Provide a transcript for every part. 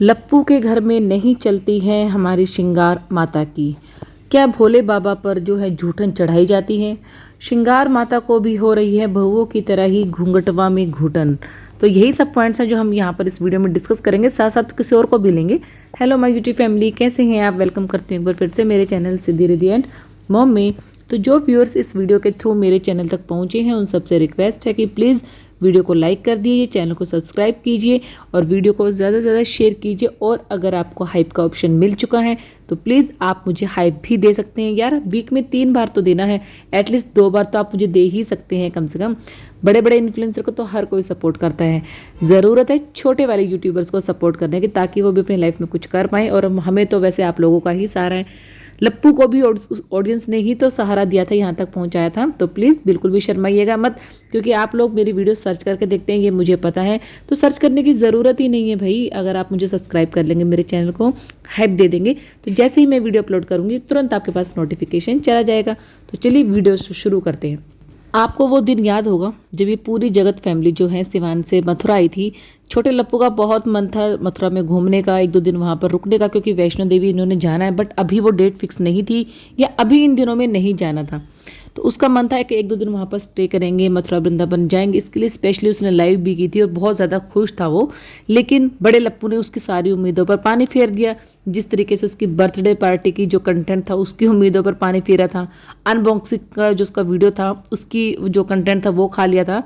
लप्पू के घर में नहीं चलती है हमारी श्रृंगार माता की। क्या भोले बाबा पर जो है झूठन चढ़ाई जाती है? श्रृंगार माता को भी हो रही है बहुओं की तरह ही घूंघटवा में घुटन। तो यही सब पॉइंट्स हैं जो हम यहाँ पर इस वीडियो में डिस्कस करेंगे, साथ साथ किसी और को भी लेंगे। हेलो माय यूट्यूब फैमिली, कैसे हैं आप? वेलकम करती हूँ एक बार फिर से मेरे channel Siddhi Riddhi and mom में। तो जो व्यूअर्स इस वीडियो के थ्रू मेरे चैनल तक पहुँचे हैं उन सबसे रिक्वेस्ट है कि प्लीज़ वीडियो को लाइक कर दीजिए, चैनल को सब्सक्राइब कीजिए और वीडियो को ज़्यादा से ज़्यादा शेयर कीजिए। और अगर आपको हाइप का ऑप्शन मिल चुका है तो प्लीज़ आप मुझे हाइप भी दे सकते हैं यार। वीक में 3 बार तो देना है, एटलीस्ट 2 बार तो आप मुझे दे ही सकते हैं कम से कम। बड़े बड़े इन्फ्लुएंसर को तो हर कोई सपोर्ट करता है, ज़रूरत है छोटे वाले यूट्यूबर्स को सपोर्ट करने की ताकि वो भी अपनी लाइफ में कुछ कर पाएँ। और हमें तो वैसे आप लोगों का ही सहारा है। लप्पू को भी ऑडियंस ने ही तो सहारा दिया था, यहाँ तक पहुँचाया था। तो प्लीज़ बिल्कुल भी शर्माइएगा मत, क्योंकि आप लोग मेरी वीडियो सर्च करके देखते हैं, ये मुझे पता है। तो सर्च करने की ज़रूरत ही नहीं है भाई। अगर आप मुझे सब्सक्राइब कर लेंगे, मेरे चैनल को हाइप दे देंगे, तो जैसे ही मैं वीडियो अपलोड करूँगी तुरंत आपके पास नोटिफिकेशन चला जाएगा। तो चलिए वीडियो शुरू करते हैं। आपको वो दिन याद होगा जब ये पूरी जगत फैमिली जो है सिवान से मथुरा आई थी। छोटे लप्पू का बहुत मन था मथुरा में घूमने का, 1-2 दिन वहाँ पर रुकने का, क्योंकि वैष्णो देवी इन्होंने जाना है। बट अभी वो डेट फिक्स नहीं थी या अभी इन दिनों में नहीं जाना था। तो उसका मन था कि 1-2 दिन वहाँ पर स्टे करेंगे, मथुरा वृंदावन जाएंगे। इसके लिए स्पेशली उसने लाइव भी की थी और बहुत ज़्यादा खुश था वो। लेकिन बड़े लप्पू ने उसकी सारी उम्मीदों पर पानी फेर दिया। जिस तरीके से उसकी बर्थडे पार्टी की जो कंटेंट था उसकी उम्मीदों पर पानी फेरा था। अनबॉक्सिंग का जो उसका वीडियो था उसकी जो कंटेंट था वो खा लिया था।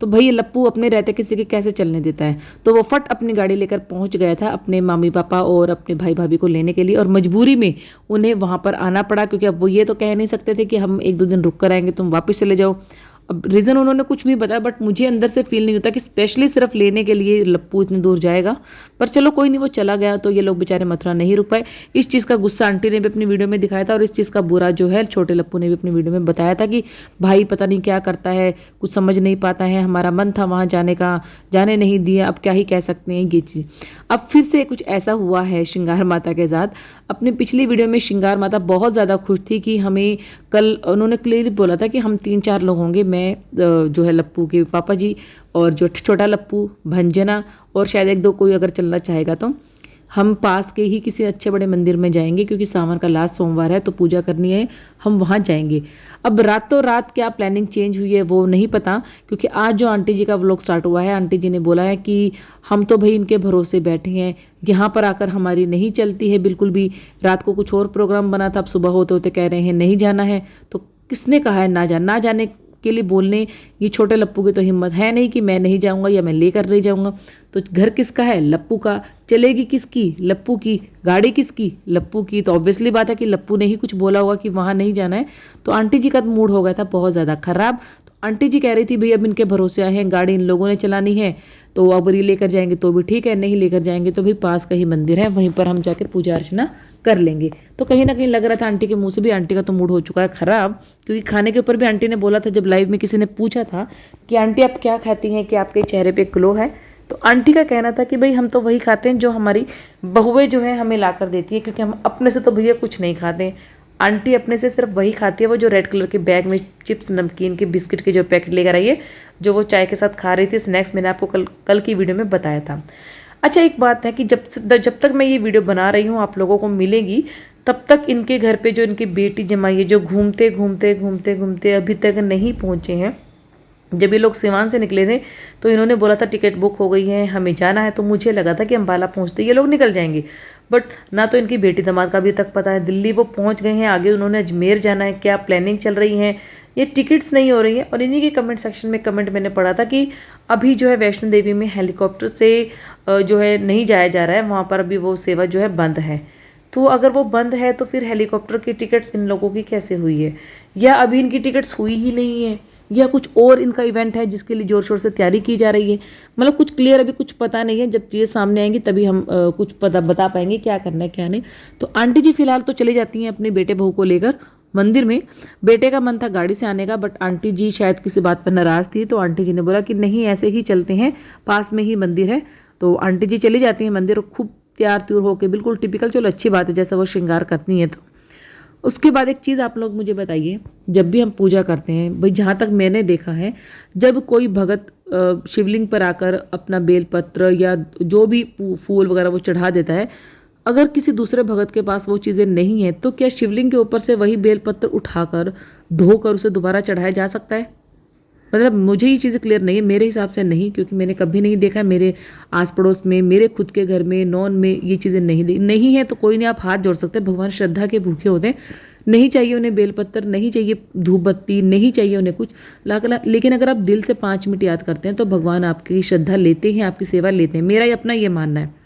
तो भाई लप्पू अपने रहते किसी के कैसे चलने देता है। तो वो फट अपनी गाड़ी लेकर पहुंच गया था अपने मामी पापा और अपने भाई भाभी को लेने के लिए। और मजबूरी में उन्हें वहां पर आना पड़ा, क्योंकि अब वो ये तो कह नहीं सकते थे कि हम 1-2 दिन रुक कर आएंगे, तुम वापस चले जाओ। अब रीज़न उन्होंने कुछ भी बताया, बट मुझे अंदर से फील नहीं होता कि स्पेशली सिर्फ लेने के लिए लप्पू इतनी दूर जाएगा। पर चलो कोई नहीं, वो चला गया। तो ये लोग बेचारे मथुरा नहीं रुक पाए। इस चीज़ का गुस्सा आंटी ने भी अपनी वीडियो में दिखाया था और इस चीज़ का बुरा जो है छोटे लप्पू ने भी अपनी वीडियो में बताया था कि भाई पता नहीं क्या करता है, कुछ समझ नहीं पाता है। हमारा मन था वहाँ जाने का, जाने नहीं दिया, अब क्या ही कह सकते हैं ये चीज़। अब फिर से कुछ ऐसा हुआ है श्रृंगार माता के साथ। अपनी पिछली वीडियो में श्रृंगार माता बहुत ज़्यादा खुश थी कि हमें कल, उन्होंने क्लियरली बोला था कि हम 3-4 लोग होंगे, मैं जो है लप्पू के पापा जी और जो छोटा लप्पू, भंजना और शायद 1-2 कोई अगर चलना चाहेगा तो हम पास के ही किसी अच्छे बड़े मंदिर में जाएंगे, क्योंकि सावन का लास्ट सोमवार है तो पूजा करनी है, हम वहाँ जाएंगे। अब रातों रात क्या प्लानिंग चेंज हुई है वो नहीं पता, क्योंकि आज जो आंटी जी का व्लॉग स्टार्ट हुआ है, आंटी जी ने बोला है कि हम तो भाई इनके भरोसे बैठे हैं, यहाँ पर आकर हमारी नहीं चलती है बिल्कुल भी। रात को कुछ और प्रोग्राम बना था, अब सुबह होते होते कह रहे हैं नहीं जाना है। तो किसने कहा है ना जाने के लिए बोलने? ये छोटे लप्पू की तो हिम्मत है नहीं कि मैं नहीं जाऊंगा या मैं लेकर नहीं जाऊंगा। तो घर किसका है? लप्पू का। चलेगी किसकी? लप्पू की। गाड़ी किसकी? लप्पू की। तो ऑब्वियसली बात है कि लप्पू ने ही कुछ बोला होगा कि वहाँ नहीं जाना है। तो आंटी जी का मूड हो गया था बहुत ज़्यादा ख़राब। तो आंटी जी कह रही थी भाई अब इनके भरोसे आए हैं, गाड़ी इन लोगों ने चलानी है, तो अगर ये लेकर जाएंगे तो भी ठीक है, नहीं लेकर जाएंगे तो भी पास का ही मंदिर है, वहीं पर हम जाकर पूजा अर्चना कर लेंगे। तो कहीं ना कहीं लग रहा था आंटी के मुंह से भी, आंटी का तो मूड हो चुका है ख़राब। क्योंकि खाने के ऊपर भी आंटी ने बोला था, जब लाइव में किसी ने पूछा था कि आंटी आप क्या खाती हैं कि आपके चेहरे पे ग्लो है, तो आंटी का कहना था कि भाई हम तो वही खाते हैं जो हमारी बहुएं जो है हमें ला कर देती है, क्योंकि हम अपने से तो भैया कुछ नहीं खाते। आंटी अपने से सिर्फ वही खाती है, वो जो रेड कलर के बैग में चिप्स, नमकीन के, बिस्किट के जो पैकेट लेकर आई है, जो वो चाय के साथ खा रही थी स्नैक्स, मैंने आपको कल की वीडियो में बताया था। अच्छा एक बात है कि जब तक मैं ये वीडियो बना रही हूँ आप लोगों को मिलेगी, तब तक इनके घर पे जो इनकी बेटी जमाई है, जो घूमते घूमते घूमते घूमते अभी तक नहीं पहुँचे हैं। जब ये लोग सिवान से निकले थे तो इन्होंने बोला था टिकट बुक हो गई है, हमें जाना है। तो मुझे लगा था कि अम्बाला पहुंचते ये लोग निकल जाएंगे, बट ना तो इनकी बेटी दामाद का अभी तक पता है। दिल्ली वो पहुंच गए हैं, आगे उन्होंने अजमेर जाना है, क्या प्लानिंग चल रही है, ये टिकट्स नहीं हो रही है। और इन्हीं के कमेंट सेक्शन में कमेंट मैंने पढ़ा था कि अभी जो है वैष्णो देवी में हेलीकॉप्टर से जो है नहीं जाया जा रहा है, वहाँ पर अभी वो सेवा जो है बंद है। तो अगर वो बंद है तो फिर हेलीकॉप्टर की टिकट्स इन लोगों की कैसे हुई है, या अभी इनकी टिकट्स हुई ही नहीं है, या कुछ और इनका इवेंट है जिसके लिए ज़ोर शोर से तैयारी की जा रही है। मतलब कुछ क्लियर अभी कुछ पता नहीं है। जब चीज़ें सामने आएंगी तभी हम कुछ बता पाएंगे क्या करना है क्या नहीं। तो आंटी जी फिलहाल तो चली जाती हैं अपने बेटे बहू को लेकर मंदिर में। बेटे का मन था गाड़ी से आने का, बट आंटी जी शायद किसी बात पर नाराज़ थी, तो आंटी जी ने बोला कि नहीं ऐसे ही चलते हैं, पास में ही मंदिर है। तो आंटी जी चली जाती हैं मंदिर और खूब तैयार त्यूर होकर, बिल्कुल टिपिकल, चलो अच्छी बात है जैसा वो श्रृंगार करती हैं। तो उसके बाद एक चीज़ आप लोग मुझे बताइए, जब भी हम पूजा करते हैं भाई, जहाँ तक मैंने देखा है, जब कोई भगत शिवलिंग पर आकर अपना बेलपत्र या जो भी फूल वगैरह वो चढ़ा देता है, अगर किसी दूसरे भगत के पास वो चीज़ें नहीं हैं तो क्या शिवलिंग के ऊपर से वही बेलपत्र उठाकर धोकर उसे दोबारा चढ़ाया जा सकता है? मतलब मुझे ये चीज़ें क्लियर नहीं है, मेरे हिसाब से नहीं, क्योंकि मैंने कभी नहीं देखा मेरे आस पड़ोस में, मेरे खुद के घर में, नॉन में ये चीज़ें नहीं है। तो कोई नहीं, आप हाथ जोड़ सकते हैं। भगवान श्रद्धा के भूखे होते हैं, नहीं चाहिए उन्हें बेलपत्र, नहीं चाहिए धूप बत्ती, नहीं चाहिए उन्हें कुछ लेकिन अगर आप दिल से 5 मिनट याद करते हैं तो भगवान आपकी श्रद्धा लेते हैं, आपकी सेवा लेते हैं। मेरा अपना ये मानना है।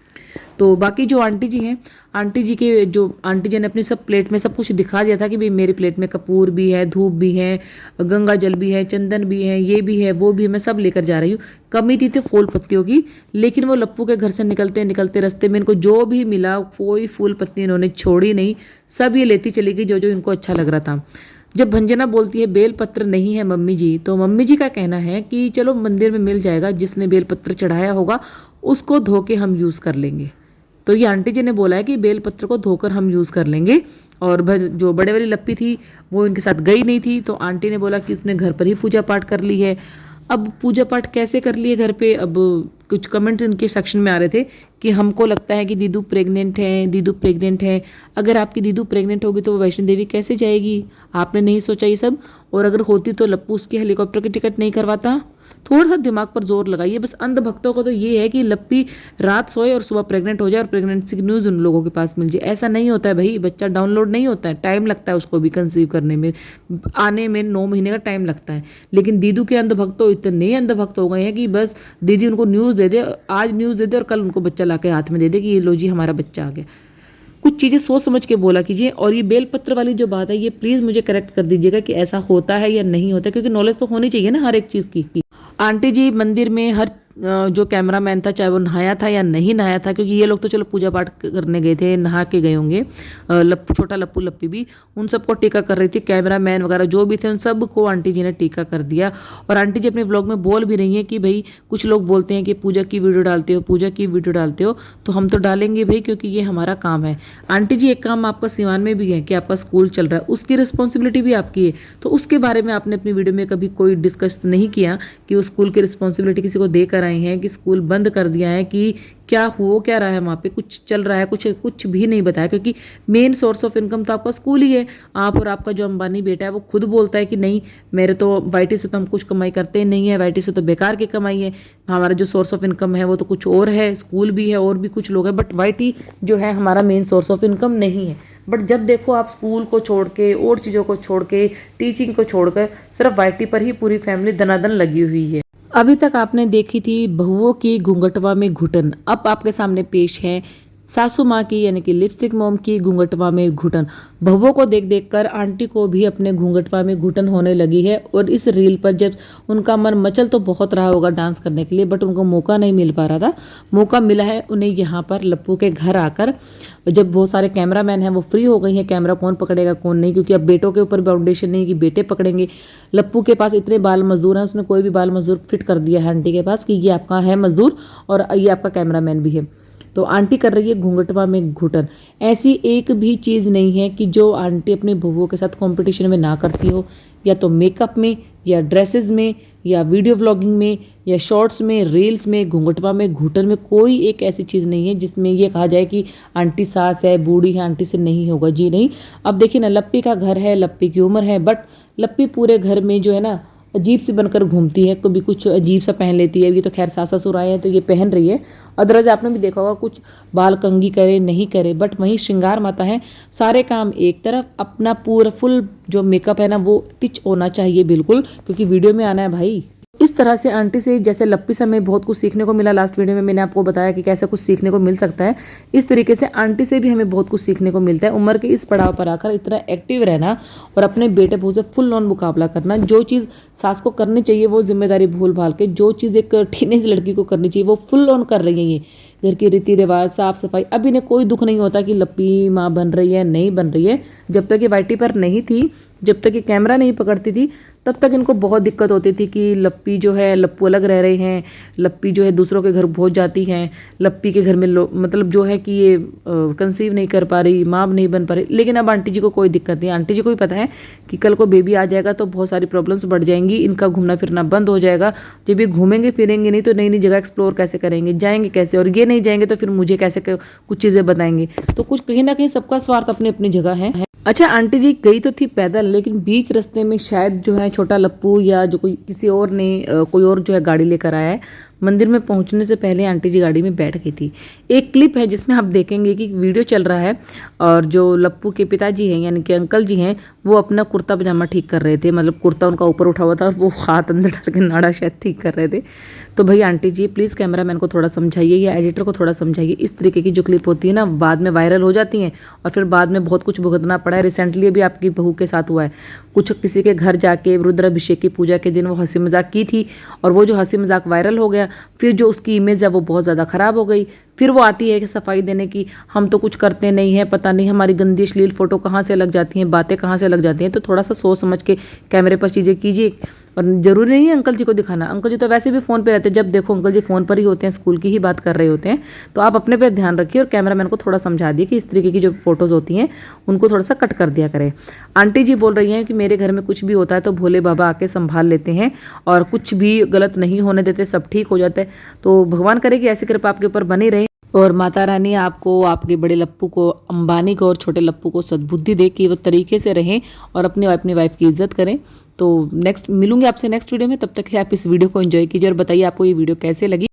तो बाकी जो आंटी जी हैं, आंटी जी ने अपनी सब प्लेट में सब कुछ दिखा दिया था कि भाई मेरी प्लेट में कपूर भी है, धूप भी है, गंगा जल भी है, चंदन भी है, ये भी है, वो भी है, मैं सब लेकर जा रही हूँ। कमी थी फूल पत्तियों की, लेकिन वो लप्पू के घर से निकलते निकलते रास्ते में इनको जो भी मिला कोई फूल पत्ती इन्होंने छोड़ी नहीं, सब ये लेती चली गई जो जो इनको अच्छा लग रहा था। जब भंजना बोलती है बेलपत्र नहीं है मम्मी जी, तो मम्मी जी का कहना है कि चलो मंदिर में मिल जाएगा, जिसने बेलपत्र चढ़ाया होगा उसको धो के हम यूज़ कर लेंगे। तो ये आंटी जी ने बोला है कि बेलपत्र को धोकर हम यूज़ कर लेंगे। और जो बड़े वाली लप्पी थी वो इनके साथ गई नहीं थी, तो आंटी ने बोला कि उसने घर पर ही पूजा पाठ कर ली है। अब पूजा पाठ कैसे कर लिए घर पे? अब कुछ कमेंट्स इनके सेक्शन में आ रहे थे कि हमको लगता है कि दीदू प्रेग्नेंट है, दीदू प्रेग्नेंट है। अगर आपकी दीदू प्रेग्नेंट होगी तो वो वैष्णो देवी कैसे जाएगी? आपने नहीं सोचा ये सब? और अगर होती तो लप्पू उसकी हेलीकॉप्टर की टिकट नहीं करवाता? थोड़ा सा दिमाग पर जोर लगाइए। बस अंध भक्तों को तो ये है कि लप्पी रात सोए और सुबह प्रेग्नेंट हो जाए और प्रेगनेंसी की न्यूज़ उन लोगों के पास मिल जाए। ऐसा नहीं होता है भाई, बच्चा डाउनलोड नहीं होता है, टाइम लगता है उसको भी कंसीव करने में, आने में 9 महीने का टाइम लगता है। लेकिन दीदू के अंध भक्त तो इतने अंध भक्त हो गए हैं कि बस दीदी उनको न्यूज़ दे दे, आज न्यूज़ दे दे और कल उनको बच्चा ला के हाथ में दे दे कि ये लो जी हमारा बच्चा आ गया। कुछ चीज़ें सोच समझ के बोला कीजिए। और ये बेलपत्र वाली जो बात है ये प्लीज़ मुझे करेक्ट कर दीजिएगा कि ऐसा होता है या नहीं होता, क्योंकि नॉलेज तो होनी चाहिए ना हर एक चीज़ की। आंटी जी मंदिर में हर जो कैमरामैन था, चाहे वो नहाया था या नहीं नहाया था, क्योंकि ये लोग तो चलो पूजा पाठ करने गए थे, नहा के गए होंगे, छोटा लप्पू लप्पी भी, उन सबको टीका कर रही थी। कैमरामैन वगैरह जो भी थे उन सबको आंटी जी ने टीका कर दिया। और आंटी जी अपने व्लॉग में बोल भी रही हैं कि भाई कुछ लोग बोलते हैं कि पूजा की वीडियो डालते हो, पूजा की वीडियो डालते हो, तो हम तो डालेंगे भाई, क्योंकि ये हमारा काम है। आंटी जी एक काम आपका सिवान में भी है कि आपका स्कूल चल रहा है, उसकी रिस्पॉन्सिबिलिटी भी आपकी है, तो उसके बारे में आपने अपनी वीडियो में कभी कोई डिस्कस नहीं किया कि उस स्कूल की रिस्पॉन्सिबिलिटी किसी को देकर आए हैं, कि स्कूल बंद कर दिया है, कि क्या हो क्या रहा है वहाँ पे, कुछ चल रहा है, कुछ भी नहीं बताया। क्योंकि मेन सोर्स ऑफ इनकम तो आपका स्कूल ही है। आप और आपका जो अंबानी बेटा है वो खुद बोलता है कि नहीं मेरे तो वाईटी से तो हम कुछ कमाई करते नहीं है, वाईटी से तो बेकार की कमाई है, हमारा जो सोर्स ऑफ इनकम है वो तो कुछ और है, स्कूल भी है और भी कुछ लोग हैं, बट वाईटी जो है हमारा मेन सोर्स ऑफ इनकम नहीं है। बट जब देखो आप स्कूल को छोड़ के और चीज़ों को छोड़ के, टीचिंग को छोड़कर सिर्फ वाईटी पर ही पूरी फैमिली दनादन लगी हुई है। अभी तक आपने देखी थी बहुओं की घूंघटवा में घुटन, अब आपके सामने पेश है सासू माँ की यानी कि लिपस्टिक मोम की घूंघटवा में घुटन। बहुओं को देख देख कर आंटी को भी अपने घूंघटवा में घुटन होने लगी है। और इस रील पर जब उनका मन मचल तो बहुत रहा होगा डांस करने के लिए, बट उनको मौका नहीं मिल पा रहा था। मौका मिला है उन्हें यहाँ पर लप्पू के घर आकर, जब बहुत सारे कैमरामैन हैं वो फ्री हो गई हैं, कैमरा कौन पकड़ेगा कौन नहीं, क्योंकि अब बेटों के ऊपर बाउंडेशन नहीं कि बेटे पकड़ेंगे। लप्पू के पास इतने बाल मजदूर हैं, उसने कोई भी बाल मजदूर फिट कर दिया है आंटी के पास कि ये आपका है मजदूर और ये आपका कैमरामैन भी है। तो आंटी कर रही है घूंघटवा में घुटन। ऐसी एक भी चीज़ नहीं है कि जो आंटी अपनी बहुओं के साथ कंपटीशन में ना करती हो, या तो मेकअप में या ड्रेसेस में या वीडियो व्लॉगिंग में या शॉर्ट्स में, रील्स में, घूंघटवा में घुटन में कोई एक ऐसी चीज़ नहीं है जिसमें ये कहा जाए कि आंटी सास है, बूढ़ी है, आंटी से नहीं होगा। जी नहीं। अब देखिए ना, लप्पी का घर है, लप्पी की उम्र है, बट लप्पी पूरे घर में जो है ना अजीब सी बनकर घूमती है, कभी कुछ अजीब सा पहन लेती है। ये तो खैर सास ससुर आए हैं तो ये पहन रही है, अदरवाइज आपने भी देखा होगा कुछ बाल कंघी करे नहीं करे, बट वहीं श्रृंगार माता है, सारे काम एक तरफ, अपना पूरा फुल जो मेकअप है ना वो टिच होना चाहिए बिल्कुल, क्योंकि वीडियो में आना है भाई। इस तरह से आंटी से जैसे लप्पी से हमें बहुत कुछ सीखने को मिला, लास्ट वीडियो में मैंने आपको बताया कि कैसे कुछ सीखने को मिल सकता है, इस तरीके से आंटी से भी हमें बहुत कुछ सीखने को मिलता है। उम्र के इस पड़ाव पर आकर इतना एक्टिव रहना और अपने बेटे बहू से फुल ऑन मुकाबला करना, जो चीज़ सास को करनी चाहिए वो जिम्मेदारी भूल भाल के, जो चीज़ एक टीनेज लड़की को करनी चाहिए वो फुल ऑन कर रही है। ये घर के रीति रिवाज, साफ सफाई, अब इन्हें कोई दुख नहीं होता कि लप्पी माँ बन रही है नहीं बन रही है। जब तक ये वाईटी पर नहीं थी, जब तक ये कैमरा नहीं पकड़ती थी, तब तक इनको बहुत दिक्कत होती थी कि लप्पी जो है लप्पू अलग रह रहे हैं, लप्पी जो है दूसरों के घर पहुंच जाती हैं, लप्पी के घर में मतलब जो है कि ये कंसीव नहीं कर पा रही, माँ नहीं बन पा रही। लेकिन अब आंटी जी को कोई दिक्कत नहीं, आंटी जी को भी पता है कि कल को बेबी आ जाएगा तो बहुत सारी प्रॉब्लम्स बढ़ जाएंगी, इनका घूमना फिरना बंद हो जाएगा। जब ये घूमेंगे फिरेंगे नहीं तो नई नई जगह एक्सप्लोर कैसे करेंगे, जाएंगे कैसे, और ये नहीं जाएंगे तो फिर मुझे कैसे कुछ चीज़ें बताएंगे। तो कुछ कहीं ना कहीं सबका स्वार्थ अपनी अपनी जगह है। अच्छा, आंटी जी गई तो थी पैदल, लेकिन बीच रास्ते में शायद जो है छोटा लप्पू या जो कोई किसी और ने कोई और जो है गाड़ी लेकर आया है। मंदिर में पहुंचने से पहले आंटी जी गाड़ी में बैठ गई थी। एक क्लिप है जिसमें आप देखेंगे कि वीडियो चल रहा है और जो लप्पू के पिताजी हैं यानी कि अंकल जी हैं, वो अपना कुर्ता पजामा ठीक कर रहे थे। मतलब कुर्ता उनका ऊपर उठा हुआ था, वो हाथ अंदर डाल के नाड़ा शायद ठीक कर रहे थे। तो भाई आंटी जी प्लीज़ कैमरामैन को थोड़ा समझाइए या एडिटर को थोड़ा समझाइए, इस तरीके की जो क्लिप होती है ना बाद में वायरल हो जाती हैं और फिर बाद में बहुत कुछ भुगतना पड़ा है। रिसेंटली अभी आपकी बहू के साथ हुआ है, कुछ किसी के घर जाके रुद्राभिषेक की पूजा के दिन वो हंसी मजाक की थी और वो जो हंसी मजाक वायरल हो गया, फिर जो उसकी इमेज है वो बहुत ज़्यादा ख़राब हो गई। फिर वो आती है कि सफाई देने की, हम तो कुछ करते नहीं हैं, पता नहीं हमारी गंदी अश्लील फोटो कहाँ से लग जाती हैं, बातें कहाँ से लग जाती हैं। तो थोड़ा सा सोच समझ के कैमरे पर चीज़ें कीजिए। और ज़रूरी नहीं है अंकल जी को दिखाना, अंकल जी तो वैसे भी फ़ोन पे रहते हैं, जब देखो अंकल जी फ़ोन पर ही होते हैं, स्कूल की ही बात कर रहे होते हैं। तो आप अपने पे ध्यान रखिए और कैमरामैन को थोड़ा समझा दिए कि इस तरीके की जो फोटोज़ होती हैं उनको थोड़ा सा कट कर दिया करें। आंटी जी बोल रही हैं कि मेरे घर में कुछ भी होता है तो भोले बाबा आके संभाल लेते हैं और कुछ भी गलत नहीं होने देते, सब ठीक हो जाता है। तो भगवान करे कि ऐसी कृपा आपके ऊपर बनी रहे और माता रानी आपको, आपके बड़े लप्पू को, अंबानी को और छोटे लप्पू को सद्बुद्धि दे कि वो तरीके से रहें और अपनी वाइफ की इज्जत करें। तो नेक्स्ट मिलूंगी आपसे नेक्स्ट वीडियो में, तब तक के लिए आप इस वीडियो को एंजॉय कीजिए और बताइए आपको ये वीडियो कैसे लगी।